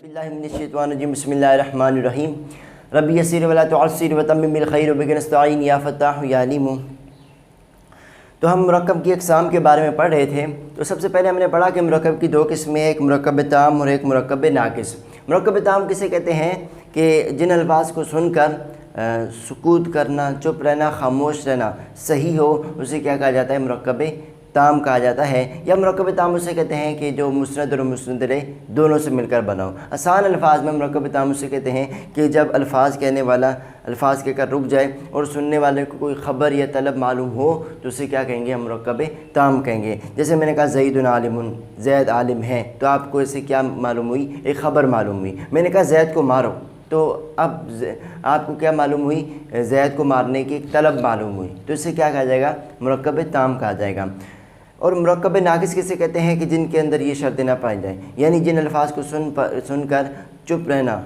बिस्मिल्लाहिर्रहमानिर्रहीम बिस्मिल्लाहिर्रहमानिर्रहीम रब्बी यस्सिर वला तुअस्सिर वतम्मिम बिल खैर वबिक नस्तईन या फत्ताह या अलीम। तो हम मुरक्कब की अक़साम के बारे में पढ़ रहे थे। तो सबसे पहले हमने पढ़ा कि मुरक्कब की दो किस्में हैं, एक मुरक्कब ताम और एक मुरक्कब नाक़िस। मुरक्कब ताम किसे कहते हैं कि जिन अल्फाज को सुनकर सुकूत करना, चुप रहना, खामोश रहना सही हो, उसे क्या कहा जाता है? मुरक्कब ताम कहा जाता है। या मुरक्कब ताम उसे कहते हैं कि जो मुस्नद और मुस्नद इलैह दोनों से मिलकर बना हो। आसान अल्फाज में मुरक्कब ताम उसे कहते हैं कि जब अल्फाज कहने वाला अल्फाज कहकर रुक जाए और सुनने वाले को कोई ख़बर या तलब मालूम हो तो उसे क्या कहेंगे? हम मुरक्कब ताम कहेंगे। जैसे मैंने कहा ज़ैदुन आलिमुन, ज़ैद आलिम है, तो आपको इससे क्या मालूम हुई? एक ख़बर मालूम हुई। मैंने कहा ज़ैद को मारो, तो अब आपको क्या मालूम हुई? ज़ैद को मारने की एक तलब मालूम हुई, तो इससे क्या कहा जाएगा? मुरक्कब ताम कहा जाएगा। और मुरक्कब नाक़िस किसे कहते हैं कि जिनके अंदर ये शर्तें ना पाई जाएँ, यानी जिन अल्फाज को सुनकर चुप रहना,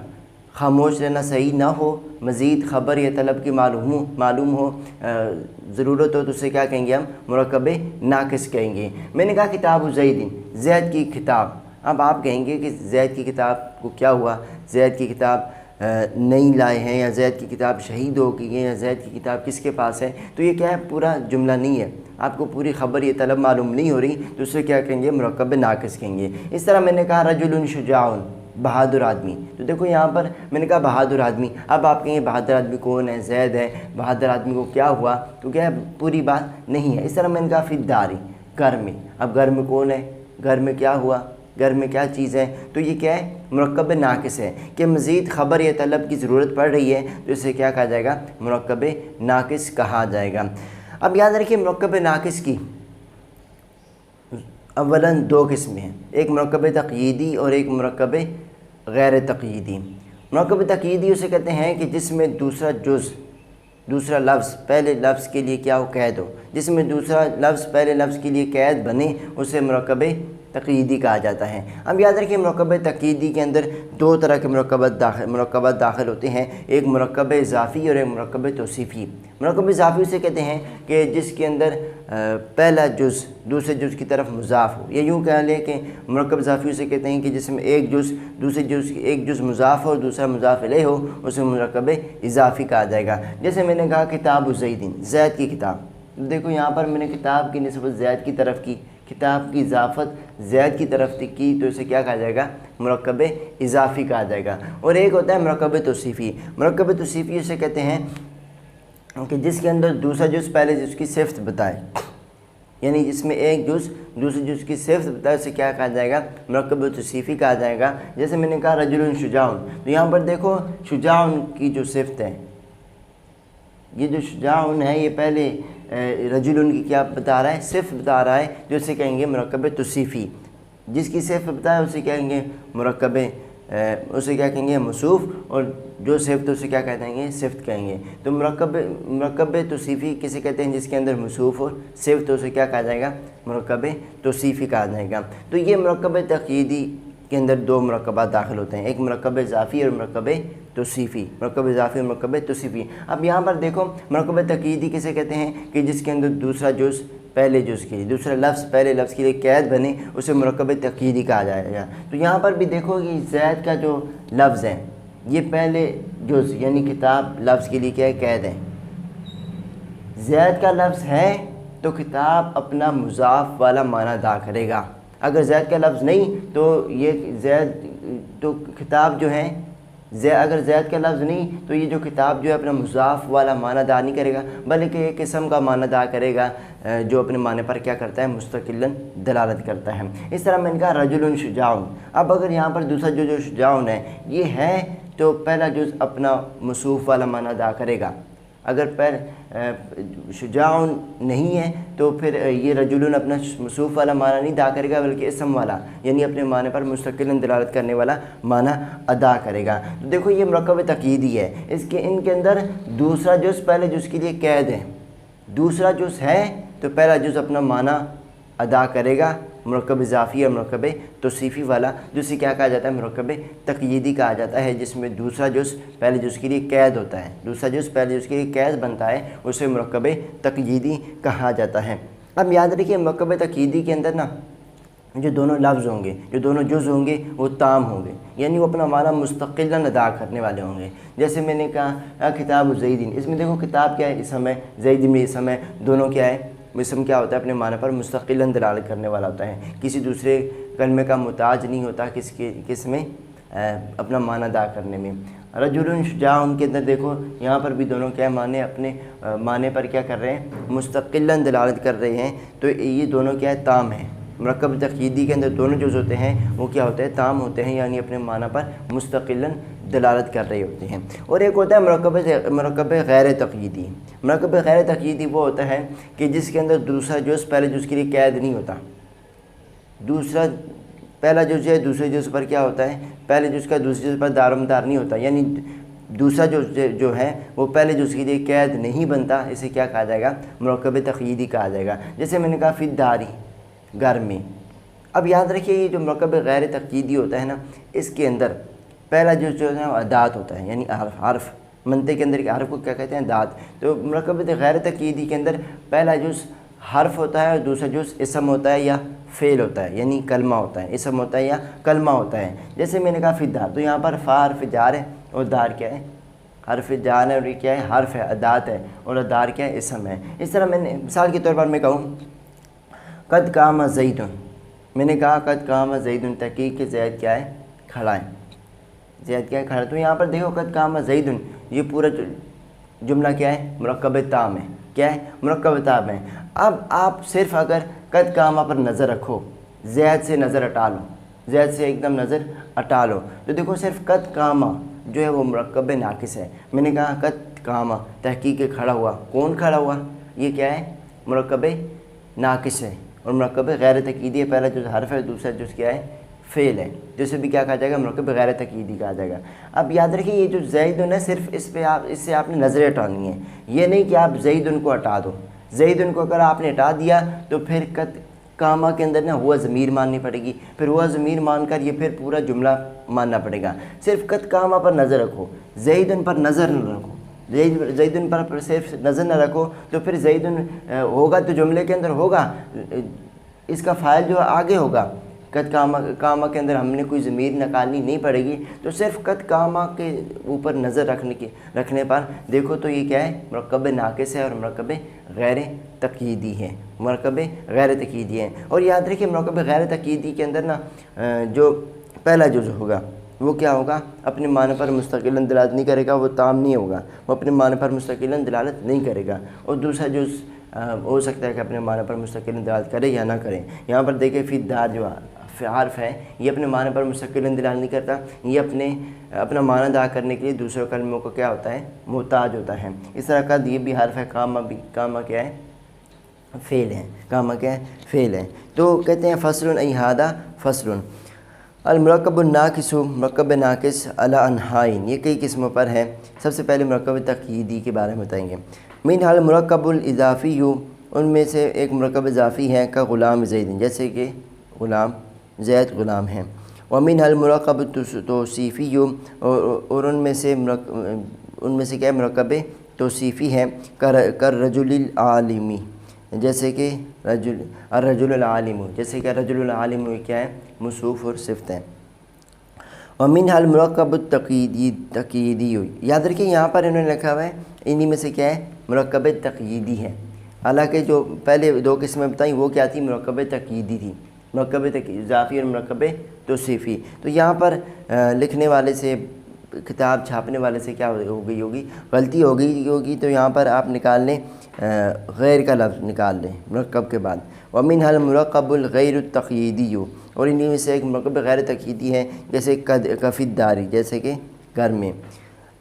खामोश रहना सही ना हो, मज़ीद ख़बर या तलब की मालूम हो, ज़रूरत हो, तो उसे क्या कहेंगे? हम मुरक्कब नाक़िस कहेंगे। मैंने कहा किताब ज़ैदिन, ज़ैद की किताब। अब आप कहेंगे कि ज़ैद की किताब को क्या हुआ? ज़ैद की किताब नहीं लाए हैं, या ज़ैद की किताब शहीद हो गई है, या ज़ैद की किताब किसके पास है? तो ये क्या है? पूरा जुमला नहीं है, आपको पूरी ख़बर ये तलब मालूम नहीं हो रही, तो उसे क्या कहेंगे? मुरक्कब नाक़िस कहेंगे। इस तरह मैंने कहा रजुलुन शुजाउन, बहादुर आदमी। तो देखो यहाँ पर मैंने कहा बहादुर आदमी। अब आप कहेंगे बहादुर आदमी कौन है? ज़ैद है। बहादुर आदमी को क्या हुआ? तो क्या है? पूरी बात नहीं है। इस तरह मैंने कहा फिद्दारी, घर में। अब घर में कौन है? घर में क्या हुआ? घर में क्या चीज़ है? तो ये क्या है? मुरक्कब नाक़िस है कि मज़ीद ख़बर या तलब की ज़रूरत पड़ रही है, तो इसे क्या कहा जाएगा? मुरक्कब नाक़िस कहा जाएगा। अब याद रखिए मुरक्कब नाक़िस की अव्वलन दो किस्में हैं, एक मुरक्कब तक़यीदी और एक मुरक्कब गैर तक़यीदी। मुरक्कब तक़यीदी उसे कहते हैं कि जिसमें दूसरा जुज़, दूसरा लफ्ज़ पहले लफ्ज़ के लिए क्या हो? कैद हो। जिसमें दूसरा लफ्ज़ पहले लफ्ज़ के लिए कैद बने उसे मुरक्कब तक़यीदी कहा जाता है। अब याद रखिए मुरक्कब तक़यीदी के अंदर दो तरह के मुरक्कबात दाखिल होते हैं, एक मुरक्कब इज़ाफ़ी और एक मुरक्कब तौसीफ़ी। मुरक्कब इज़ाफ़ी उसे कहते हैं कि जिसके अंदर पहला जुज़ दूसरे जुज़ की तरफ मुज़ाफ़ हो, या यूँ कह लें कि मुरक्कब इज़ाफ़ी उसे कहते हैं कि जिसमें एक जुज़ दूसरे जुज़ एक जुज़ मुज़ाफ़ हो और दूसरा मुज़ाफ़ इलैह हो, उसे मुरक्कब इज़ाफ़ी कहा जाएगा। जैसे मैंने कहा किताब ज़ैदिन, ज़ैद की किताब। देखो यहाँ पर मैंने किताब की निस्बत ज़ैद की तरफ की, किताब की इजाफ़त ज़ैद की तरफ की, तो इसे क्या कहा जाएगा? मुरक्कब इज़ाफ़ी कहा जाएगा। और एक होता है मुरक्कब तौसीफ़ी। मुरक्कब तौसीफ़ी उसे कहते हैं कि जिसके अंदर दूसरा जुज़ पहले जुज़ की सिफ़त बताए, यानी जिसमें एक जुज़ दूसरे जुज़ की सिफ़त बताए, उसे क्या कहा जाएगा? मुरक्कब तौसीफ़ी कहा जाएगा। जैसे मैंने कहा रजुलुन शुजाउन, तो यहाँ पर देखो शुजाउन की जो सिफ़त है, ये जो शुजाउन है ये पहले रजुलुन की क्या बता रहा है? सिफ़ बता रहा है, जो उसे कहेंगे मुरक्कब तौसीफ़ी। जिसकी सिफ़ बताए उसे कहेंगे मुरक्कब, उसे क्या कहेंगे? मौसूफ़। और जो सिफ़त उसे क्या कह देंगे? सिफ़त कहेंगे। तो मुरक्कब तौसीफ़ी किसे कहते हैं? जिसके अंदर मौसूफ़ और सिफ़त, उसे क्या कहा जाएगा? मुरक्कब तौसीफ़ी कहा जाएगा। तो ये मुरक्कब तक़यीदी के अंदर दो मुरक्कबात दाखिल होते हैं, एक मुरक्कब इज़ाफ़ी और मुरक्कब तौसीफ़ी। मुरक्कब इज़ाफ़ी और मुरक्कब तौसीफ़ी। अब यहाँ पर देखो मुरक्कब तक़यीदी किसे कहते हैं कि जिसके अंदर दूसरा जुज़ पहले जुज़ के लिए, दूसरा लफ्ज़ पहले लफ्ज़ के लिए कैद बने, उसे मुरक्कब तक़यीदी कहा जाएगा। तो यहाँ पर भी देखो कि ज़ैद का जो लफ्ज़ है ये पहले जुज़ यानी किताब लफ्ज़ के लिए क्या है? कैद है। ज़ैद का लफ्ज़ है तो किताब अपना मुज़ाफ़ वाला माना अदा करेगा। अगर ज़ैद का लफ्ज़ नहीं तो ये ज़ैद तो किताब जो है अगर ज़ैद का लफ्ज़ नहीं तो ये जो किताब जो है अपना मुज़ाफ़ वाला माना अदा नहीं करेगा, बल्कि एक किस्म का माना अदा करेगा जो अपने माने पर क्या करता है? मुस्तकिलन दलालत करता है। इस तरह मैंने कहा रजुलुन शुजाउन। अब अगर यहाँ पर दूसरा जो शुजाउन है ये है तो पहला जुज़ अपना मौसूफ़ वाला माना अदा करेगा। अगर शुजाउन नहीं है तो फिर ये रजुलुन अपना मौसूफ़ वाला माना नहीं अदा करेगा, बल्कि इसम वाला यानी अपने माने पर मुस्तकिलन दलालत करने वाला माना अदा करेगा। तो देखो ये मुरक्कब तक़यीदी है, इनके अंदर दूसरा जुज़ पहले जुज़ के लिए कैद है। दूसरा जुज़ है तो पहला जुज़ अपना माना अदा करेगा, मुरक्कब इज़ाफ़ी और मुरक्कब तौसीफ़ी वाला, जिसे क्या कहा जाता है? मुरक्कब तक़यीदी कहा जाता है, जिसमें दूसरा जुज़ पहले जुज़ के लिए कैद होता है, दूसरा जुज़ पहले जुज़ के लिए कैद बनता है, उसे मुरक्कब तक़यीदी कहा जाता है। अब याद रखिए मुरक्कब तक़यीदी के अंदर ना جو دونوں لفظ ہوں گے، جو دونوں جز ہوں گے وہ تام ہوں گے، یعنی وہ اپنا معنی مستقلاً ادا کرنے والے ہوں گے۔ جیسے میں نے کہا کتاب زیدین، اس میں دیکھو کتاب کیا ہے، اسم ہے، زید بھی اسم ہے، دونوں کیا ہے، اسم کیا ہوتا ہے، اپنے معنی پر مستقلاً دلالت کرنے والا ہوتا ہے، کسی دوسرے کلمے کا محتاج نہیں ہوتا کس میں اپنا معنی ادا کرنے میں۔ رجل شجاع کے اندر دیکھو یہاں پر بھی دونوں کیا معنی اپنے معنی پر کیا کر رہے ہیں، مستقلاً دلالت کر رہے ہیں، تو یہ دونوں کیا ہے، تام ہیں۔ مرکب تقییدی کے اندر دونوں جو ہوتے ہیں وہ کیا ہوتے ہیں، تام ہوتے ہیں، یعنی اپنے معنی پر مستقلاً دلالت کر رہے ہوتے ہیں۔ اور ایک ہوتا ہے مرکب غیر تقییدی۔ مرکب غیر تقییدی وہ ہوتا ہے کہ جس کے اندر دوسرا جز پہلے جز کے لیے قید نہیں ہوتا، پہلا جز ہے دوسرے جز پر کیا ہوتا ہے، پہلے جز کا دوسرے جز پر دارومدار نہیں ہوتا، یعنی دوسرا جو ہے وہ پہلے جز کے لیے قید نہیں بنتا، اسے کیا کہا جائے گا، مرکب تقییدی کہا جائے گا۔ جیسے میں نے کہا فی الداری، گھر میں۔ اب یاد رکھیے یہ جو مرکب غیر تقییدی ہوتا ہے نا، اس کے اندر پہلا جز جو ہے وہ ادات ہوتا ہے، یعنی حرف، منطق کے اندر کے حرف کو کیا کہتے ہیں، ادات۔ تو مرکب غیر تقییدی کے اندر پہلا جز حرف ہوتا ہے اور دوسرا جز اسم ہوتا ہے یا فعل ہوتا ہے، یعنی کلمہ ہوتا ہے، اسم ہوتا ہے یا کلمہ ہوتا ہے۔ جیسے میں نے کہا فی الدار، تو یہاں پر فا حرف جار ہے اور دار کیا ہے، حرف جار ہے، اور یہ کیا ہے، حرف ہے، ادات ہے، اور دار کیا ہے، اسم ہے۔ اس طرح میں نے مثال کے طور پر میں کہوں قد قام زید، میں نے کہا قد قام زید، تحقیق کہ زید کیا ہے، کھڑا ہے، زید کیا ہے، کھڑا ہے۔ تو یہاں پر دیکھو قد قام زید، یہ پورا جملہ کیا ہے، مرکب تام ہے، کیا ہے، مرکب تام ہے۔ اب آپ صرف اگر قد قامہ پر نظر رکھو، زید سے نظر ہٹا لو، زید سے ایک دم نظر ہٹا لو، تو دیکھو صرف قد قامہ جو ہے وہ مرکب ناقص ہے۔ میں نے کہا قد قامہ، تحقیق کھڑا ہوا، کون کھڑا ہوا، یہ کیا ہے، مرکب ناقص ہے، اور مرکب غیر تقییدی ہے، پہلا جز حرف ہے، دوسرا جز کیا ہے، فعل ہے، جسے بھی کیا کہا جائے گا، مرکب غیر تقییدی کہا جائے گا۔ اب یاد رکھیے یہ جو زید ہے صرف اس سے آپ نے نظریں ہٹانی ہے، یہ نہیں کہ آپ زید کو ہٹا دو۔ زید کو اگر آپ نے ہٹا دیا تو پھر قد قامہ کے اندر ہوا ضمیر ماننی پڑے گی، پھر ہوا ضمیر مان کر یہ پھر پورا جملہ ماننا پڑے گا۔ صرف قد قامہ پر نظر رکھو، زید پر نظر نہ رکھو، زید پر صرف نظر نہ رکھو، تو پھر زید ہوگا تو جملے کے اندر ہوگا، اس کا فاعل جو آگے ہوگا۔ قد قامہ کے اندر ہم نے کوئی ضمیر نکالنی نہیں پڑے گی، تو صرف قد قامہ کے اوپر نظر رکھنے پر دیکھو تو یہ کیا ہے، مرکب ناقص ہے اور مرکب غیر تقییدی ہے، مرکب غیر تقییدی ہے۔ اور یاد رکھیے مرکب غیر تقییدی کے اندر جو پہلا جز ہوگا وہ کیا ہوگا، اپنے معنی پر مستقلاً دلالت نہیں کرے گا، وہ تام نہیں ہوگا، وہ اپنے معنی پر مستقلاً دلالت نہیں کرے گا، اور دوسرا جز ہو سکتا ہے کہ اپنے معنی پر مستقلاً دلالت کرے یا نہ کرے۔ یہاں پر دیکھیں فی الدار جو حرف ہے یہ اپنے معنی پر مستقلاً دلالت نہیں کرتا، یہ اپنا معنی ادا کرنے کے لیے دوسرے کلموں کو کیا ہوتا ہے، محتاج ہوتا ہے۔ اس طرح کا یہ بھی حرف ہے، قامہ کیا ہے، فعل ہے، قامہ کیا ہے، فعل ہے۔ تو کہتے ہیں فصل ایہادہ فصل المرکب الناقص، مرکب ناقص علی انحائن، یہ کئی قسموں پر ہے۔ سب سے پہلے مرکب تقییدی کے بارے میں بتائیں گے۔ منہا المرکب الاضافی، ان میں سے ایک مرکب اضافی ہے، کا غلام زید، جیسے کہ غلام زید غلام ہیں۔ ومنہا المرکب توصیفی، اور ان میں سے کیا ہے، مرکب توصیفی ہے، کر رجل العالمی، جیسے کہ الرجل العالم، جیسے کہ رجل العالم کیا ہے، موصوف اور صفت ہے۔ ومنہا المرکب تقییدی، یاد رکھیے یہاں پر انہوں نے لکھا ہوا ہے انہی میں سے کیا ہے، مرکب تقییدی ہے، حالانکہ جو پہلے دو قسمیں بتائیں وہ کیا تھی، مرکب تقییدی تھی، مرکب اضافی اور مرکب توصیفی۔ تو یہاں پر لکھنے والے سے، کتاب چھاپنے والے سے کیا ہو گئی ہوگی، غلطی ہو گئی ہوگی، تو یہاں پر آپ نکال لیں غیر کا لفظ نکال لیں مرکب کے بعد۔ ومنہا المرکب الغیر التقییدی، اور انہی میں سے ایک مرکب غیر تقییدی ہے، جیسے کفی الداری، جیسے کہ گھر میں۔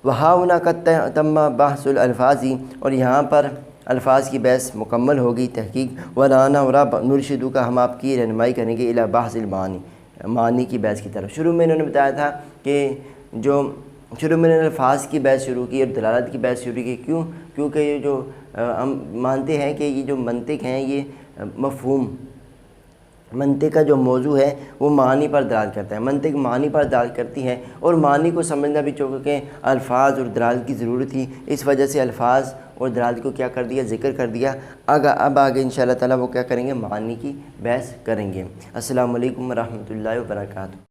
وہاؤنا قد تم بحث الالفاظ، اور یہاں پر الفاظ کی بحث مکمل ہوگی، تحقیق ورانا اور نرشدو کا، ہم آپ کی رہنمائی کریں گے الی بحث المعانی، معنی کی بحث کی طرف۔ شروع میں انہوں نے بتایا تھا کہ شروع میں انہوں نے الفاظ کی بحث شروع کی اور دلالت کی بحث شروع کی، کیونکہ یہ جو ہم مانتے ہیں کہ یہ جو منطق ہیں یہ منطق کا جو موضوع ہے وہ معنی پر دلالت کرتا ہے، منطق معنی پر دلالت کرتی ہے، اور معنی کو سمجھنا بھی چونکہ الفاظ اور دلالت کی ضرورت تھی، اس وجہ سے الفاظ اور دلالت کو کیا کر دیا، ذکر کر دیا۔ اب آگے انشاءاللہ تعالیٰ وہ کیا کریں گے، معنی کی بحث کریں گے۔ السلام علیکم ورحمۃ اللہ وبرکاتہ۔